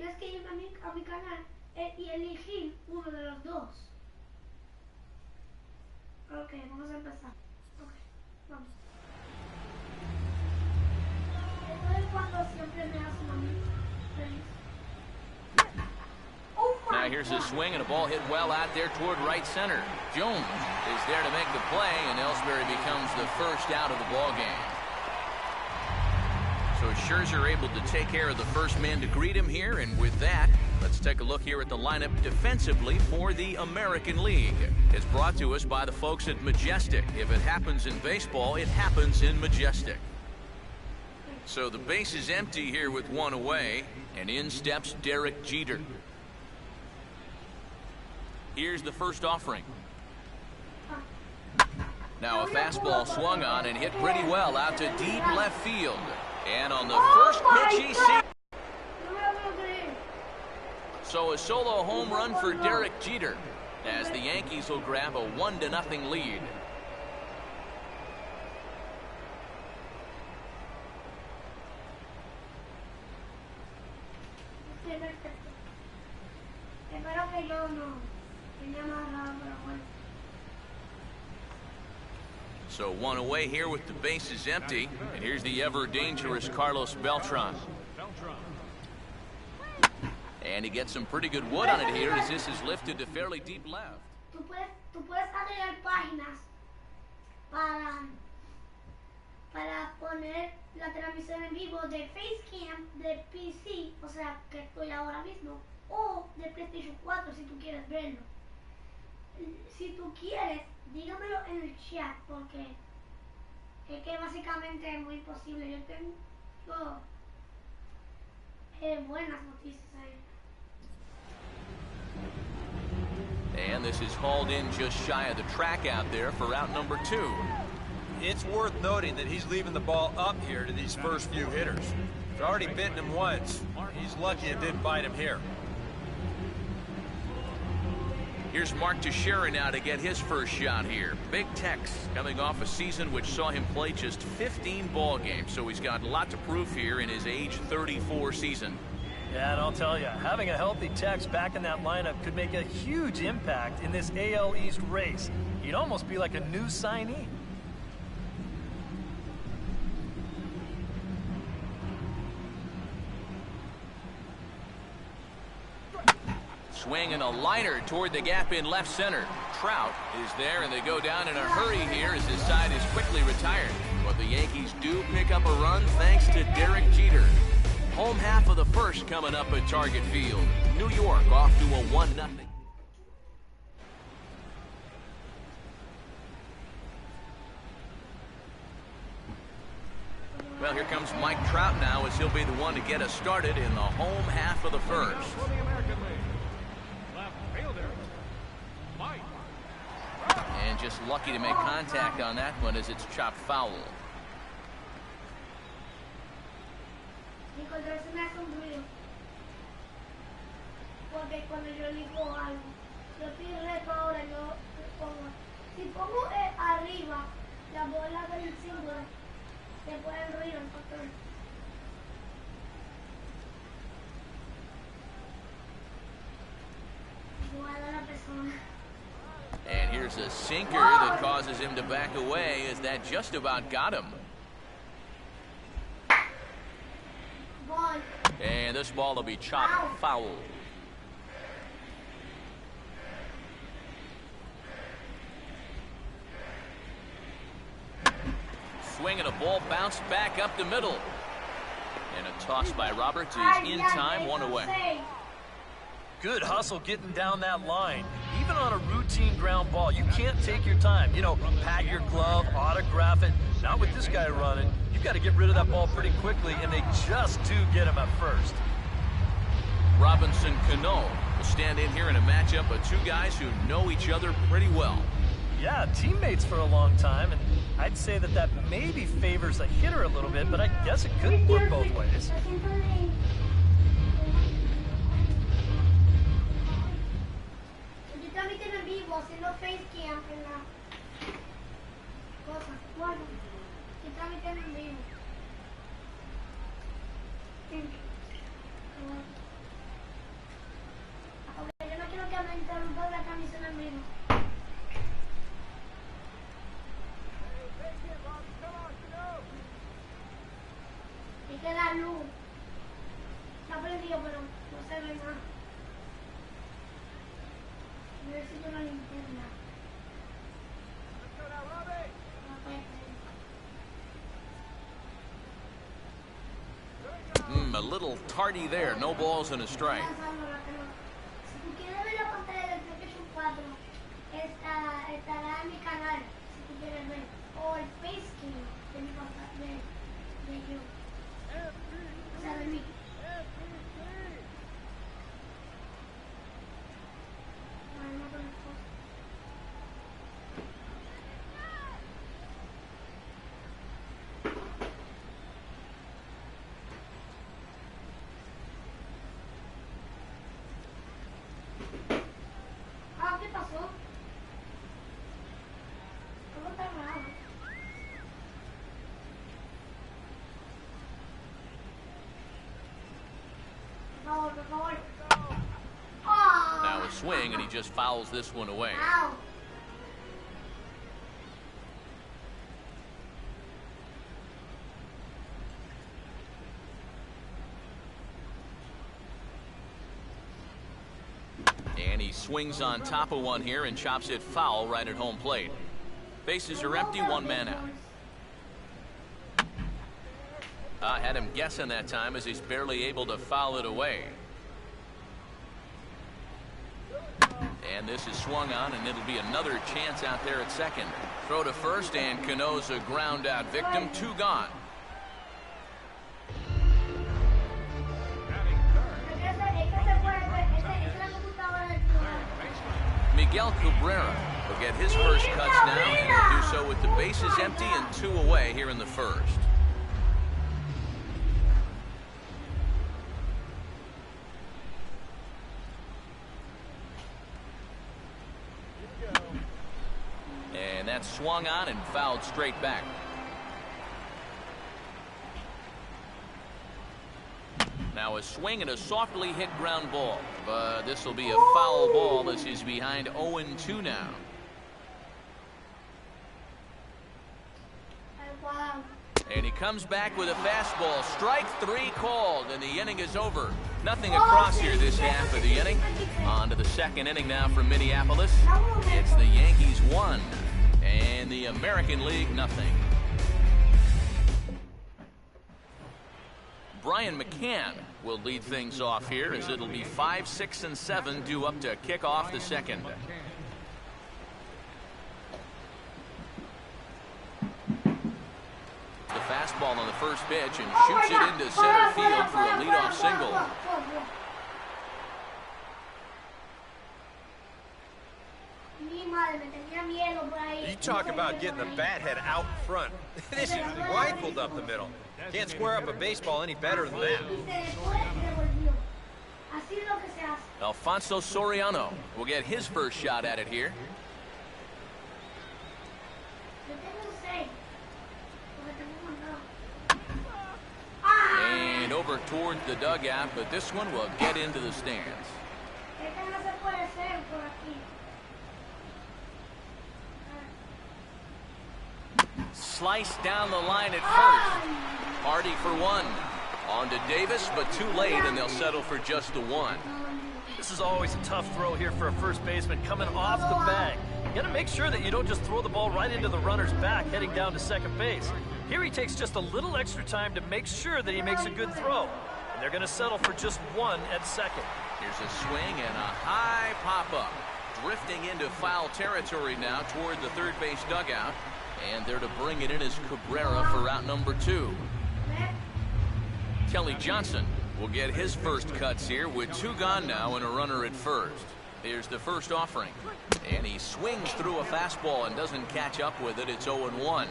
tienes que ir a mi canal y elegir uno de los dos. Ok, vamos a empezar. Ok, vamos. Esto es cuando siempre me hacen a mí feliz. Now here's a swing and a ball hit well out there toward right center. Jones is there to make the play, and Ellsbury becomes the first out of the ball game. So Scherzer able to take care of the first man to greet him here, and with that, let's take a look here at the lineup defensively for the American League. It's brought to us by the folks at Majestic. If it happens in baseball, it happens in Majestic. So the base is empty here with one away, and in steps Derek Jeter. Here's the first offering. Now a fastball swung on and hit pretty well out to deep left field. And on the first pitch he sees. So a solo home run for Derek Jeter as the Yankees will grab a 1-0 lead. So one away here with the bases empty, and here's the ever-dangerous Carlos Beltran. And he gets some pretty good wood on it here as this is lifted to fairly deep left. Tú puedes agregar páginas para poner la transmisión en vivo de Facecam, de PC, o sea, que estoy ahora mismo, o de PlayStation 4 si tú quieres verlo. Si tú quieres, dígamelo en el chat, porque es que básicamente es muy posible. Yo tengo buenas noticias ahí. And this is hauled in just shy of the track out there for out number 2. It's worth noting that he's leaving the ball up here to these first few hitters. He's already bitten him once. He's lucky it didn't bite him here. Here's Mark Teixeira now to get his first shot here. Big Tex coming off a season which saw him play just 15 ball games, so he's got a lot to prove here in his age 34 season. Yeah, and I'll tell you, having a healthy Tex back in that lineup could make a huge impact in this AL East race. He'd almost be like a new signee. Swing and a liner toward the gap in left center. Trout is there, and they go down in a hurry here as his side is quickly retired. But the Yankees do pick up a run thanks to Derek Jeter. Home half of the first coming up at Target Field. New York off to a 1-0. Well, here comes Mike Trout now as he'll be the one to get us started in the home half of the first. And just lucky to make contact on that one as it's chopped foul. Porque cuando yo elijo algo, yo estoy reto ahora, yo pongo, si pongo arriba la bola del símbolo, se pueden ruir un poco. Igual a la persona. And here's a sinker that causes him to back away as that just about got him. And this ball will be chopped foul. Swing and a ball bounced back up the middle. And a toss by Roberts is in time, one away. Good hustle getting down that line. Even on a routine ground ball, you can't take your time. You know, pat your glove, autograph it. Not with this guy running. You've got to get rid of that ball pretty quickly, and they just do get him at first. Robinson Cano will stand in here in a matchup of two guys who know each other pretty well. Yeah, teammates for a long time, and I'd say that maybe favors a hitter a little bit, but I guess it could work both ways. Haciendo facecam en la cosa. Bueno, que también en vivo. amarillo, pero no se ve nada. Necesito una linterna. A little tardy there. No balls and a strike. Si tú quieres ver la pantalla del PlayStation 4, estará en mi canal, si tú quieres ver. O el facecam de mi pantalla, de yo. O sea, de mí. ¿Qué pasó? ¿Cómo está raro? Por favor. Now a swing, and he just fouls this one away. Ow. And he swings on top of one here and chops it foul right at home plate. Bases are empty, one man out. Had him guessing that time as he's barely able to foul it away. And this is swung on, and it'll be another chance out there at second. Throw to first, and Cano's a ground out victim. 2 gone. Miguel Cabrera will get his first cuts now, and he'll do so with the bases empty and 2 away here in the first. And that's swung on and fouled straight back. Now a swing and a softly hit ground ball, but this will be a foul ball as he's behind 0-2 now. Wow. And he comes back with a fastball. Strike 3 called, and the inning is over. Nothing across here this half of the inning. On to the second inning now from Minneapolis. It's the Yankees 1 and the American League nothing. Brian McCann will lead things off here as it'll be 5, 6, and 7 due up to kick off the second. The fastball on the first pitch and shoots it into center field for a leadoff single. You talk about getting the bat head out front. This is rifled up the middle. Can't square up a baseball any better than that. Alfonso Soriano will get his first shot at it here. And over towards the dugout, but this one will get into the stands. Sliced down the line at first. Hardy for 1. On to Davis, but too late, and they'll settle for just the 1. This is always a tough throw here for a first baseman coming off the bag. You got to make sure that you don't just throw the ball right into the runner's back heading down to second base. Here he takes just a little extra time to make sure that he makes a good throw. And they're going to settle for just 1 at second. Here's a swing and a high pop-up. Drifting into foul territory now toward the third base dugout. And they're to bring it in as Cabrera for route number 2. Kelly Johnson will get his first cuts here with 2 gone now and a runner at first. Here's the first offering. And he swings through a fastball and doesn't catch up with it. It's 0-1.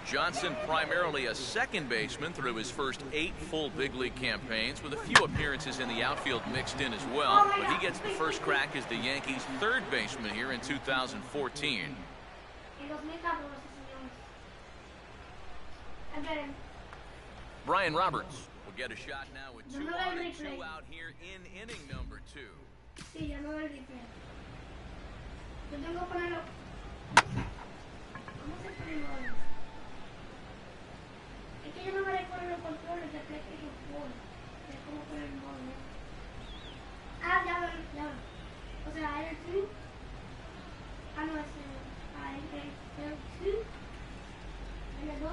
Johnson primarily a second baseman through his first 8 full big league campaigns, with a few appearances in the outfield mixed in as well. But he gets the first crack as the Yankees' third baseman here in 2014. Brian Roberts will get a shot now with 2 on and 2 out here in inning number 2. Sí, ya no el replay. Yo tengo que ponerlo. ¿Cómo se pone ahora? Es que yo no me recuerdo los controles de PlayStation 4. Es como ponerlo. sea, L2. Ah, no, es L2. L2.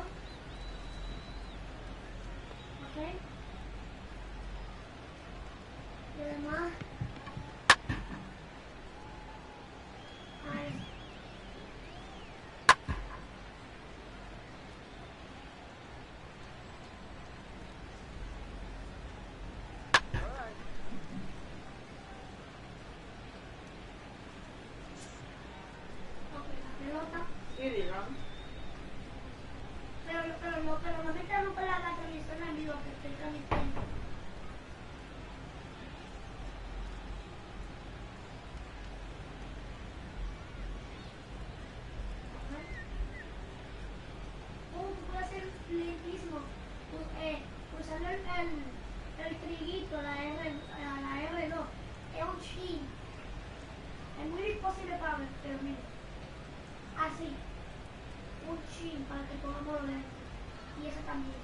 Ok. Y además. Ahí. Sí, diga. Pero no me interrumpa la transmisión en vivo que estoy transmitiendo. Tú puedes hacer lentísimo. Usando el triguito, la R2. Es un chin. Es muy imposible para ver, pero mira. Así. Un chin para que podamos ver. Y eso también.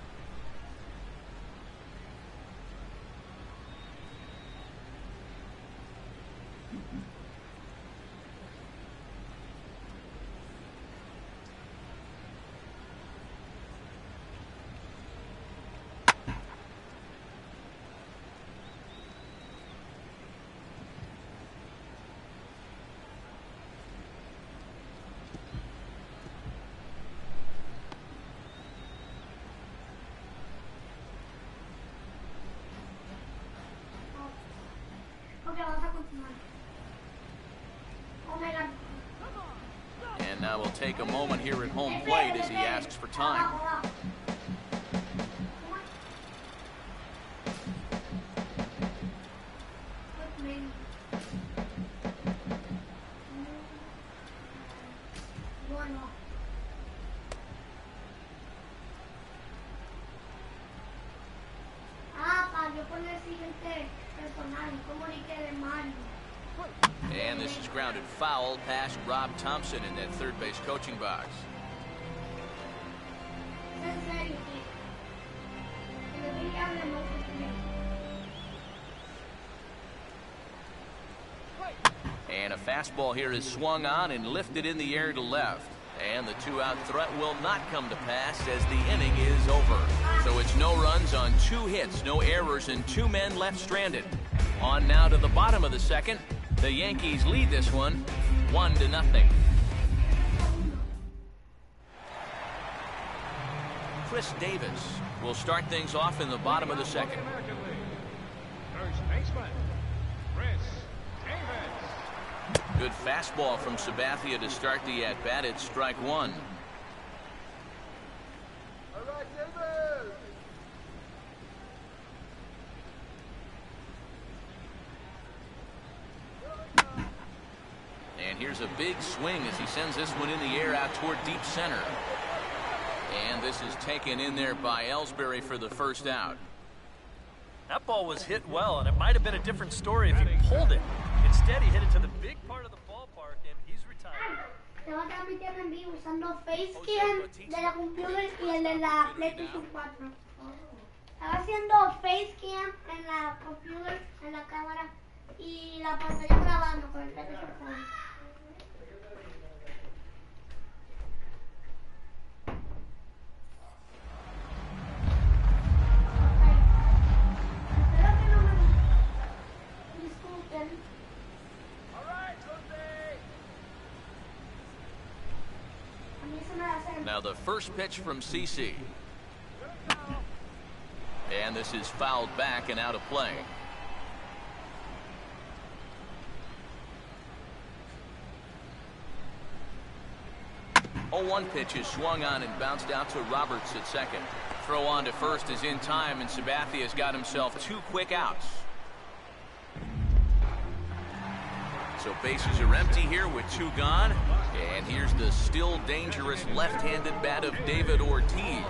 Ok, vamos a continuar. Oh my God. And now we'll take a moment here at home plate as he asks for time. Bueno. Para yo poner el siguiente personaje, como ni que de Mario. And this is grounded foul past Rob Thompson in that third base coaching box. Es en serio, tío. Que lo vi hable más de And a fastball here is swung on and lifted in the air to left. And the two-out threat will not come to pass as the inning is over. So it's no runs on 2 hits, no errors, and 2 men left stranded. On now to the bottom of the second. The Yankees lead this one 1-0. Chris Davis will start things off in the bottom of the second. First baseman, Chris Davis. Good fastball from Sabathia to start the at-bat. It's strike 1. And here's a big swing as he sends this one in the air out toward deep center. And this is taken in there by Ellsbury for the first out. That ball was hit well, and it might have been a different story if he pulled it. Instead, he hit it to the big part of the ballpark, and he's retired. Te va a transmitir en vivo usando Facecam de la computer y el de la PlayStation 4. Estaba haciendo Facecam en la computer, en la cámara y la pantalla grabando con el PlayStation 4. Now the first pitch from CC. And this is fouled back and out of play. Oh, 1 pitch is swung on and bounced out to Roberts at second. Throw on to first is in time, and Sabathia has got himself 2 quick outs. So bases are empty here with 2 gone. And here's the still dangerous left-handed bat of David Ortiz.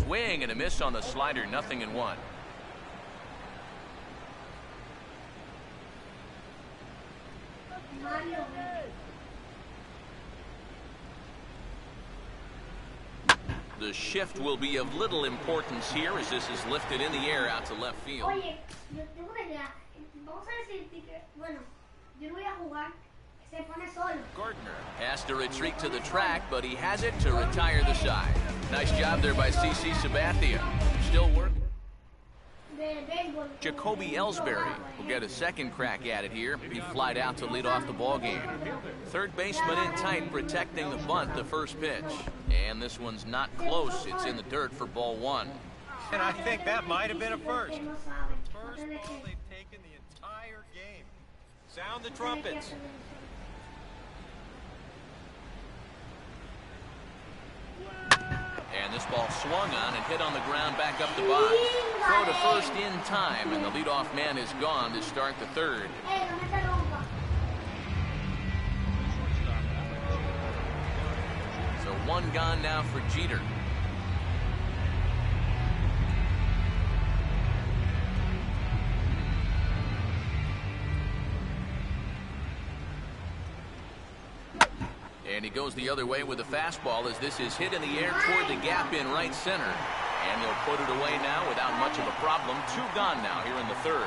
Swing and a miss on the slider, 0-1. The shift will be of little importance here as this is lifted in the air out to left field. Oye, yo tengo una idea. Vamos a decir que, bueno, yo no voy a jugar. Se pone solo. Gardner has to retreat to the track, but he has it to retire the side. Nice job there by CC Sabathia. Still working. Jacoby Ellsbury will get a second crack at it here. He flied out to lead off the ball game. Third baseman in tight, protecting the bunt, the first pitch. And this one's not close. It's in the dirt for ball one. And I think that might have been a first. First ball they've taken the entire game. Sound the trumpets. And this ball swung on and hit on the ground back up the box. Throw to first in time, and the leadoff man is gone to start the third. So one gone now for Jeter. And he goes the other way with a fastball as this is hit in the air toward the gap in right center. And he'll put it away now without much of a problem. Two gone now here in the third.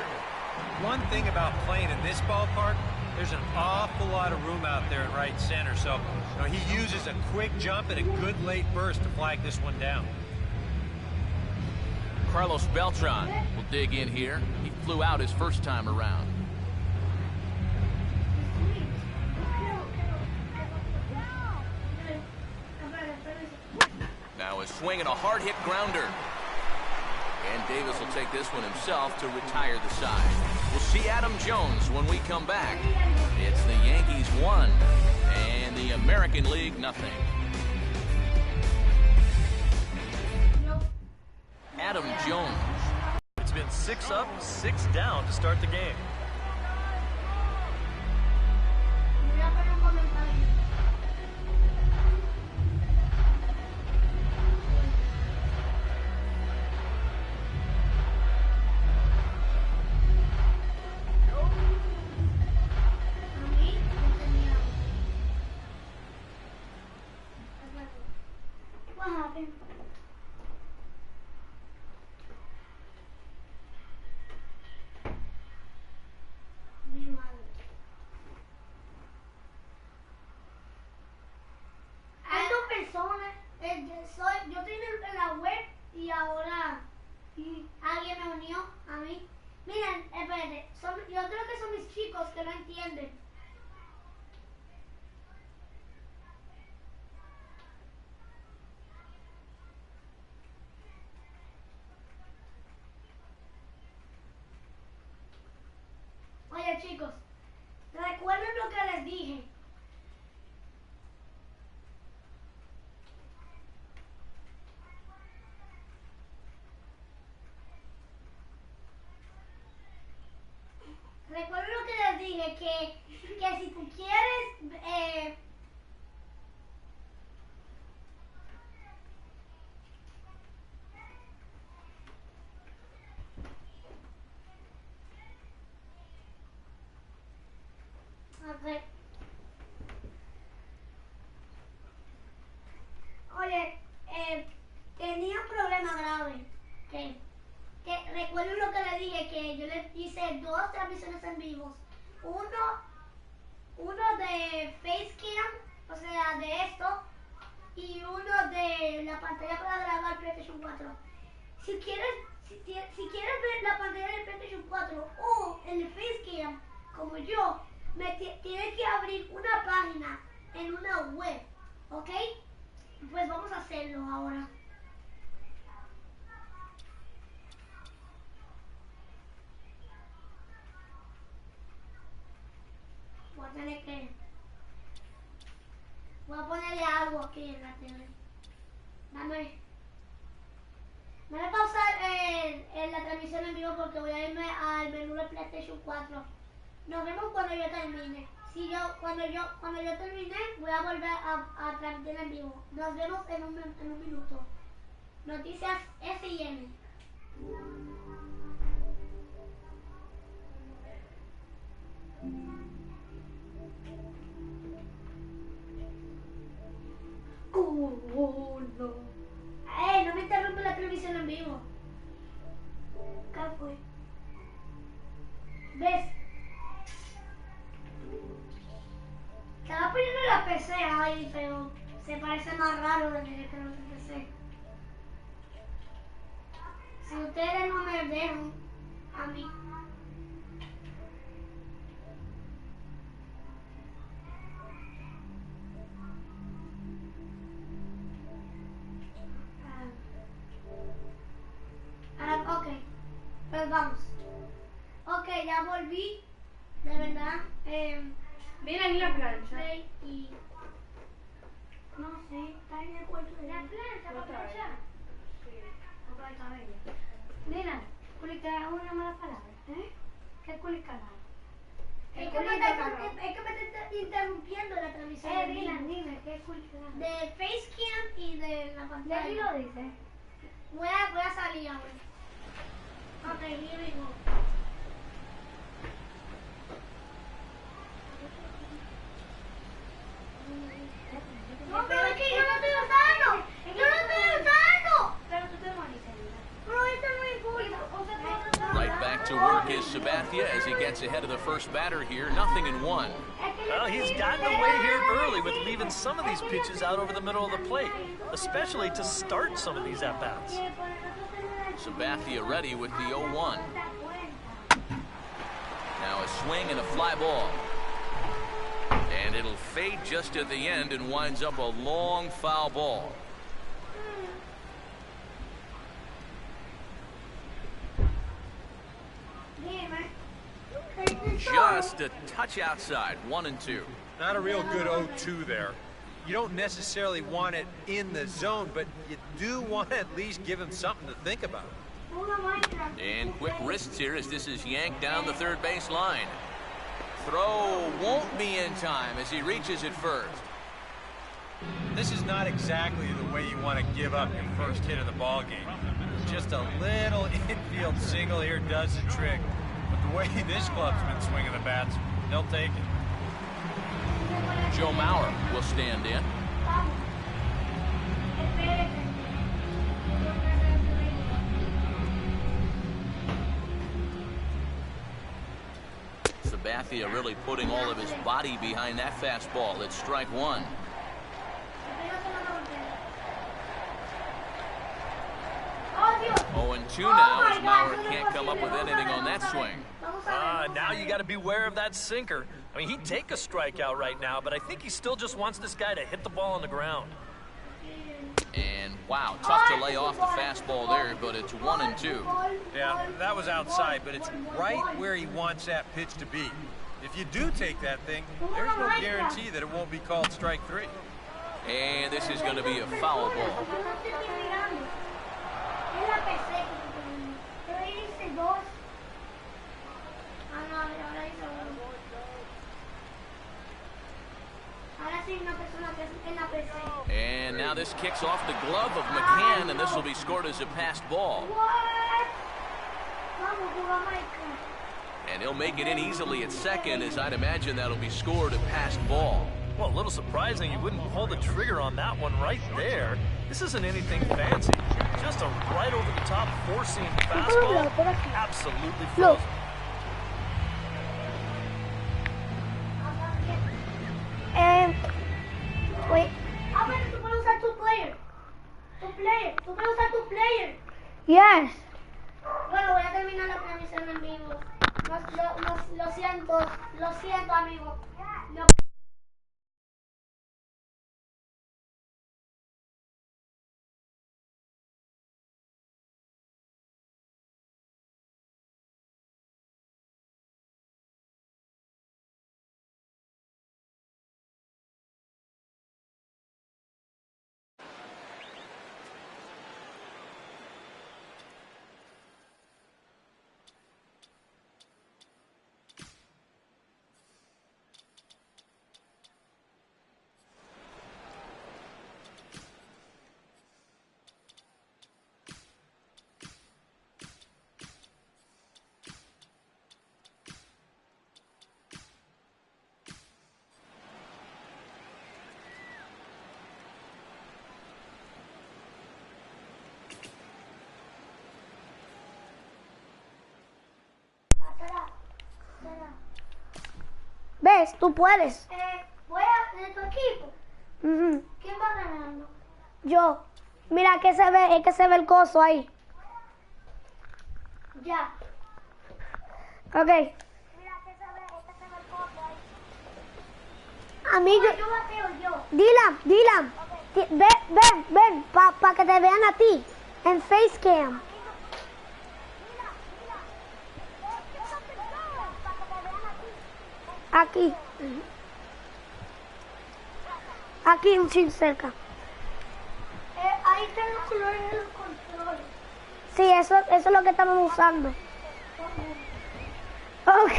One thing about playing in this ballpark, there's an awful lot of room out there in right center. So he uses a quick jump and a good late burst to flag this one down. Carlos Beltran will dig in here. He flew out his first time around. Now a swing and a hard hit grounder. And Davis will take this one himself to retire the side. We'll see Adam Jones when we come back. It's the Yankees 1 and the American League nothing. Adam Jones. It's been 6 up, 6 down to start the game. What happened? Mi madre. Hay dos personas. Yo estoy en la web y ahora alguien me unió a mí. Miren, espérate. Yo creo que son mis chicos que no entienden. Oye chicos, recuerden lo que les dije. Recuerden lo que les dije, que si tú quieres... Okay. Oye, tenía un problema grave. Que recuerden lo que le dije, que yo le hice 2 transmisiones en vivo. Uno de Facecam, o sea, de esto, y uno de la pantalla para grabar PlayStation 4. Si quieres ver la pantalla del PlayStation 4 o el de Facecam, como yo, tienes que abrir una página en una web, ¿ok? Pues vamos a hacerlo ahora. Voy a ponerle algo aquí en la tele. Dame pausar la transmisión en vivo porque voy a irme al menú de PlayStation 4. Nos vemos cuando yo termine. Cuando yo termine, voy a volver a transmitir en vivo. Nos vemos en un minuto. Noticias S y M. Oh, no. transmisión en vivo. ¿Qué fue? ¿Ves? Estaba poniendo la PC ahí, pero se parece más raro desde que lo empecé. Si ustedes no me dejan a mí. Ahora, ok, pues vamos. Ok, ya volví, de verdad. Ven ahí la plancha. Play y... No sé, está en el cuarto de la plancha, Otra para vez. planchar. Sí. Otra vez cabello. Mira, culicar es una mala palabra. ¿Eh? ¿Qué es culicar? Es que me está interrumpiendo la transmisión. Dime, ¿qué es culicar? De Facecam y de la pantalla. ¿De qué lo dice? Voy a salir ahora. Ok, here we go. No, pero es que yo no estoy usando. Yo no estoy usando. Pero tú te moriste, pero esto no importa. Right back to work is Sabathia as he gets ahead of the first batter here. 0-1. Well, he's gotten away here early with leaving some of these pitches out over the middle of the plate, especially to start some of these at-bats. Sabathia ready with the 0-1. Now a swing and a fly ball. And it'll fade just at the end and winds up a long foul ball. Just a touch outside, 1-2. Not a real good 0-2 there. You don't necessarily want it in the zone, but you do want to at least give him something to think about. And quick wrists here as this is yanked down the third base line. Throw won't be in time as he reaches it first. This is not exactly the way you want to give up your first hit of the ball game. Just a little infield single here does the trick. But the way this club's been swinging the bats, they'll take it. Joe Mauer will stand in. Sabathia really putting all of his body behind that fastball. It's strike one. 0-2 now as Mauer can't come up with anything on that swing. Now you got to beware of that sinker. I mean, he'd take a strikeout right now, but I think he still just wants this guy to hit the ball on the ground. And wow, tough to lay off the fastball there, but it's 1-2. Yeah, that was outside, but it's right where he wants that pitch to be. If you do take that thing, there's no guarantee that it won't be called strike three. And this is going to be a foul ball. And now this kicks off the glove of McCann, and this will be scored as a passed ball. And he'll make it in easily at second, as I'd imagine that'll be scored a passed ball. Well, a little surprising you wouldn't pull the trigger on that one right there. This isn't anything fancy. Just a right over the top four-seam fastball. Absolutely frozen. Wait. ¿Tú puedes usar tu player? ¿Tú puedes usar tu player? Yes. Bueno, voy a terminar la transmisión en vivo. Lo siento, amigo. tú puedes. Voy a de tu equipo. Ujú. ¿Quién va ganando? Yo. Mira que se ve, es que se ve el coso ahí. Ya. Ok. A mí yo... Yo bateo yo. Dylan. Ven, para que te vean a ti. En Facecam. Aquí. Aquí un chin cerca. Ahí están los colores de los controles. Sí, eso es lo que estamos usando. Ok.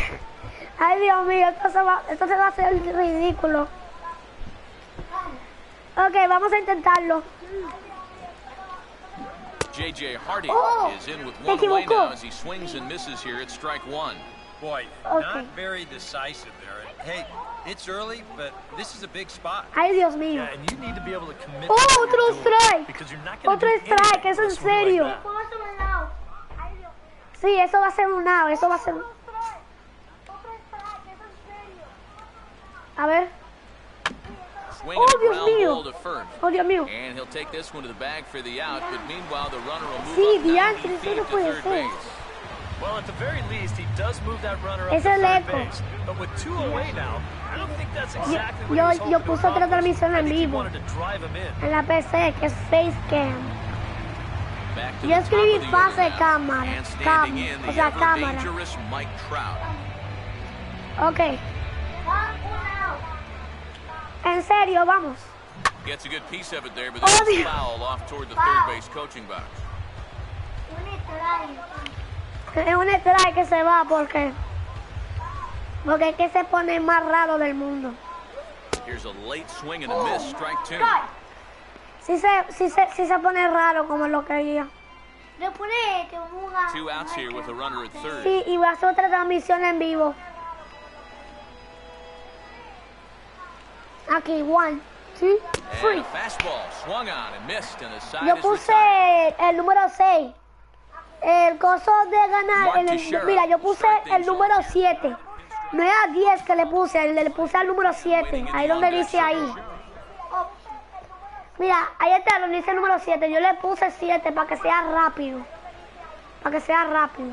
Ay, Dios mío, esto se va a hacer ridículo. Ok, vamos a intentarlo. J.J. Hardy Oh, is in with se one away equivocó. now as he swings and misses here at strike one. Boy, Okay. not very decisive there. Hey, it's early, but this is a big spot. Ay, Dios mío. Yeah, and you need to be able to commit. Oh, to what otro you're doing, strike. Because you're not going to Otro do strike, anything eso en with a swing like serio. that. ¿Cómo se me da? Sí, eso va a ser un out, eso va a ser... A ver. Swinging Oh, a Dios ground mío. ball to first. Oh, Dios mío. And he'll take this one to the bag for the out, but meanwhile the runner will move Sí, up 90 diantre, eso feet no to puede third ser. base. Well, at the very least, he does move that runner up Es to el third eco. base. But with two away now, I don't think that's exactly what yo- he was hoping yo to puse otra accomplish. transmisión I en think he vivo. wanted to drive him in. En la PC, que es Facecam. Back to Yo the top escribí of the fase order now. cámara, And standing in o the sea, ever cámara. dangerous Mike Trout. Ok. Va un out. En serio, vamos. Gets a good piece of it there, but Oh, this is Dios. foul off toward the Foul. third base coaching box. Un strike. Es un strike que se va porque es que se pone más raro del mundo. Here's a late swing and a miss, strike two. Sí se pone raro como lo creía. Después que vamos a jugar. Two outs here with a runner at third. Sí, y va a hacer otra transmisión en vivo. Aquí, 1, 2, And 3. a fastball swung on and missed, and the side Yo is puse retired. el número 6. El coso de ganar. Mark Teixeira. Mira, yo puse el número 7. No era 10 que le puse, le puse al número 7. Ahí donde dice ahí. Mira, ahí está donde dice el número 7. Yo le puse 7 para que sea rápido. Para que sea rápido.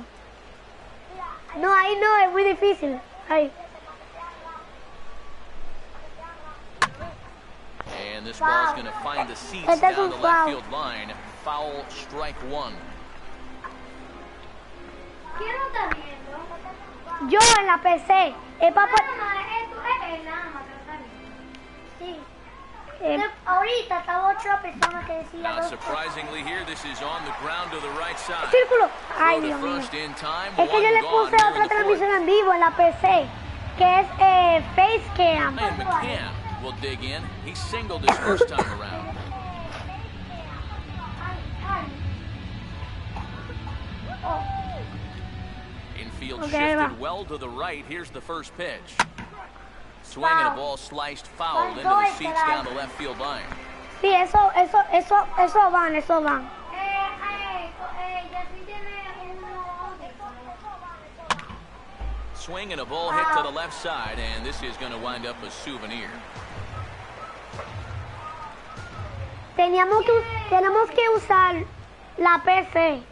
No, ahí no, es muy difícil. Ahí. And this ball's going to find the seats Este es down un the foul. left field line. Foul, strike one. ¿Quién lo está viendo? Yo en la PC. Es para... Nada más, está bien. Sí. Ahorita estaba otra persona que decía Now, dos surprisingly here, this is on the ground to the right side. Círculo. Ay, Throw to Dios mío. first in time, Es que one yo le gone puse here in otra the fourth. transmisión en vivo en la PC, que es Facecam. And McCann will dig in. He singled his first time around. Infield Okay, va. shifted well to the right. Here's the first pitch. Swing and a Foul. ball sliced foul into Foul, the seats foul. down the left field line. Sí, eso van. Yasmin tiene Swing and a ball hit to the left side, and this is going to wind up a souvenir. Tenemos que usar la PC.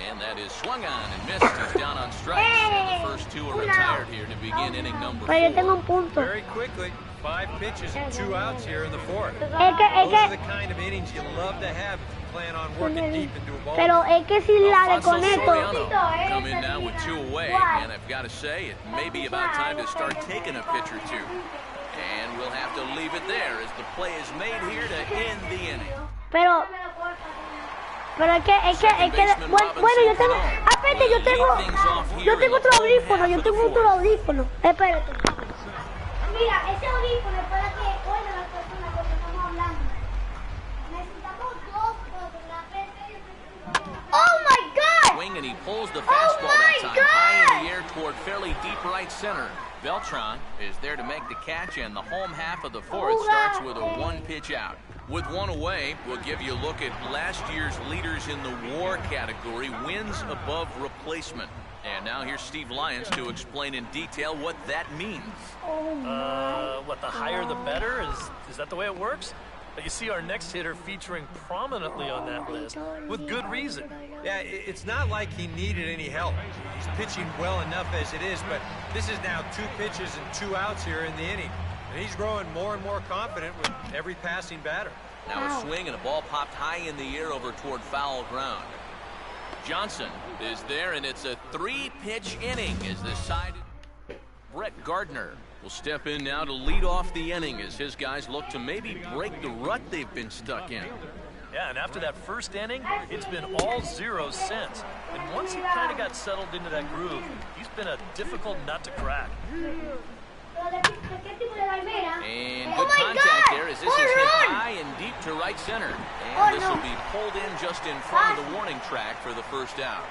And that is swung on and missed. He's down on strikes, and the first two are retired here to begin inning number Pero yo tengo 4. un punto. Very quickly, 5 pitches and 2 outs here in the fourth. Es Those are the que, kind of innings you love to have if you plan on working deep into a ball. pero es que si la Alfonso desconecto, Soriano come in now with 2 away, and I've got to say, it may be about time to start taking a pitch or two. And we'll have to leave it there as the play is made here to end the inning. pero es que, bueno, yo tengo, espérate, yo tengo otro audífono, espérate. Mira, ese audífono es para que oigan las personas cuando estamos hablando. Necesitamos dos cosas, la PC y Oh my God! Swing, and he pulls the fastball that my time high in the God! air toward fairly deep right center. Beltran is there to make the catch, and the home half of the fourth starts with a 1-pitch out. With 1 away, we'll give you a look at last year's leaders in the WAR category, wins above replacement. And now here's Steve Lyons to explain in detail what that means. What, the higher the better? Is that the way it works? You see our next hitter featuring prominently on that list, with good reason. Yeah, it's not like he needed any help. He's pitching well enough as it is, but this is now 2 pitches and 2 outs here in the inning. And he's growing more and more confident with every passing batter. Now a swing and a ball popped high in the air over toward foul ground. Johnson is there, and it's a 3-pitch inning as this side. Brett Gardner will step in now to lead off the inning as his guys look to maybe break the rut they've been stuck in. Yeah, and after that first inning, it's been all zeros since. And once he kind of got settled into that groove, he's been a difficult nut to crack. And good contact there as this is hit high and deep to right center. And this will be pulled in just in front of the warning track for the first out.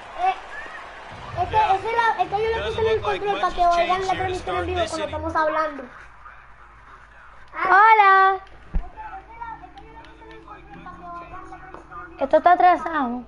Es que yo le puse en el control para que oigan la transmisión en vivo cuando estamos hablando. Hola. Esto está atrasado.